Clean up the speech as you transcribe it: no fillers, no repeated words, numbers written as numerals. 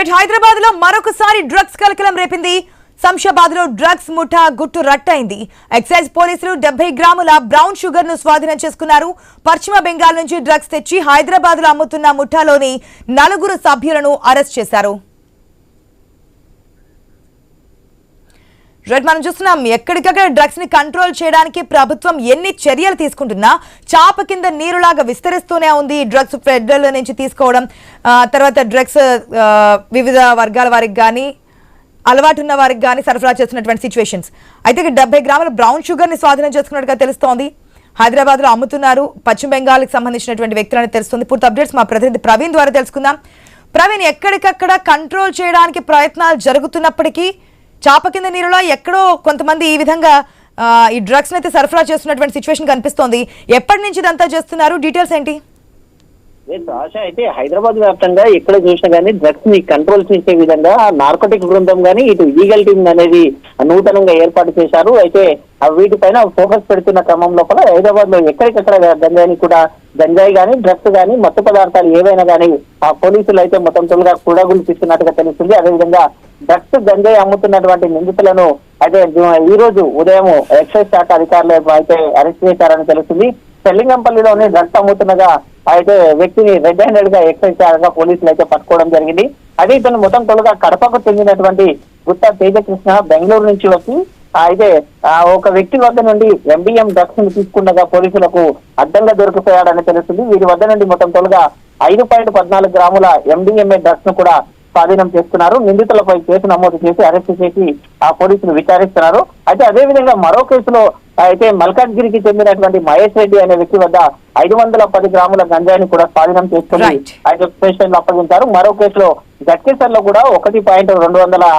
Right, Hyderabad లో మరొకసారి drugs కలకలం రేపింది. శంషాబాద్ లో డ్రగ్స్ ముఠా గుట్టు రట్టయింది. ఎక్సైజ్ పోలీసులు 70 గ్రాముల బ్రౌన్ షుగర్ ను స్వాధీనం చేసుకున్నారు. పశ్చిమ బెంగాల్ నుంచి డ్రగ్స్ తెచ్చి హైదరాబాద్ లో అమ్ముతున్న ముఠాలోని 4 సభ్యులను అరెస్ట్ చేశారు. రైట్, మనం చూస్తున్నాం ఎక్కడికక్కడ డ్రగ్స్ ని కంట్రోల్ చేయడానికి ప్రభుత్వం ఎన్ని చర్యలు తీసుకుంటున్నా చాప కింద నీరులాగా విస్తరిస్తూనే ఉంది. డ్రగ్స్ ఫెడరల్ నుంచి తీసుకోవడం, తర్వాత డ్రగ్స్ వివిధ వర్గాల వారికి కానీ అలవాటున్న వారికి కానీ సరఫరా చేస్తున్నటువంటి సిచ్యువేషన్స్. అయితే 70 గ్రాముల బ్రౌన్ షుగర్ ని స్వాధీనం చేసుకున్నట్టుగా తెలుస్తోంది. హైదరాబాద్ లో అమ్ముతున్నారు. పశ్చిమ బెంగాల్కి సంబంధించినటువంటి వ్యక్తులని తెలుస్తుంది. పూర్తి అప్డేట్స్ మా ప్రతినిధి ప్రవీణ్ ద్వారా తెలుసుకుందాం. ప్రవీణ్, ఎక్కడికక్కడ కంట్రోల్ చేయడానికి ప్రయత్నాలు జరుగుతున్నప్పటికీ చాప కింద నీరులో ఎక్కడో కొంతమంది ఈ విధంగా ఈ డ్రగ్స్ అయితే సరఫరా చేస్తున్నటువంటి సిచ్యువేషన్ కనిపిస్తోంది. ఎప్పటి నుంచి ఇదంతా చేస్తున్నారు? డీటెయిల్స్ ఏంటి? ఆశ అయితే హైదరాబాద్ వ్యాప్తంగా ఎక్కడ చూసినా గానీ డ్రగ్స్ ని కంట్రోల్ చేసే విధంగా నార్కోటిక్ బృందం గానీ ఇటు ఈగల్ టీమ్ అనేది నూతనంగా ఏర్పాటు చేశారు. అయితే వీటిపైన ఫోకస్ పెడుతున్న క్రమం లోపల హైదరాబాద్ లో ఎక్కడికక్కడ గంజాయి గానీ డ్రగ్స్ గానీ మత్తు పదార్థాలు ఏవైనా గానీ ఆ పోలీసులు అయితే మొత్తం తొలుగా కూడగులిపిస్తున్నట్టుగా తెలుస్తుంది. అదేవిధంగా డ్రగ్స్ గంజాయి అమ్ముతున్నటువంటి నిందితులను అయితే ఈ రోజు ఉదయం ఎక్సైజ్ శాఖ అధికారులు అయితే అరెస్ట్ చేశారని తెలుస్తుంది. చెల్లింగంపల్లిలోని డ్రగ్స్ అమ్ముతున్నగా అయితే వ్యక్తిని రెడ్ హ్యాండెడ్ గా ఎక్సైజ్ శాఖ పోలీసులు అయితే పట్టుకోవడం జరిగింది. అదే ఇతను మొత్తం తొలుగా కడపకు చెందినటువంటి గుత్తా తేజకృష్ణ బెంగళూరు నుంచి వచ్చి అయితే ఒక వ్యక్తి వద్ద నుండి ఎంబీఎం డ్రగ్స్ ని తీసుకుండగా పోలీసులకు అడ్డంగా దొరికిపోయాడని తెలుస్తుంది. వీరి వద్ద నుండి మొత్తం తొలుగా 5.14 గ్రాముల ఎండిఎంఏ డ్రగ్స్ ను కూడా స్వాధీనం చేసుకున్నారు. నిందితులపై కేసు నమోదు చేసి అరెస్ట్ చేసి ఆ పోలీసులు విచారిస్తున్నారు. అయితే అదే విధంగా మరో కేసులో అయితే మల్కాజ్గిరికి చెందినటువంటి మహేష్ రెడ్డి అనే వ్యక్తి వద్ద 510 గ్రాముల గంజాయిని కూడా స్వాధీనం చేసుకుని అయితే స్టేషన్ లో అప్పగించారు. మరో కేసులో గట్కేసర్ లో కూడా 1.2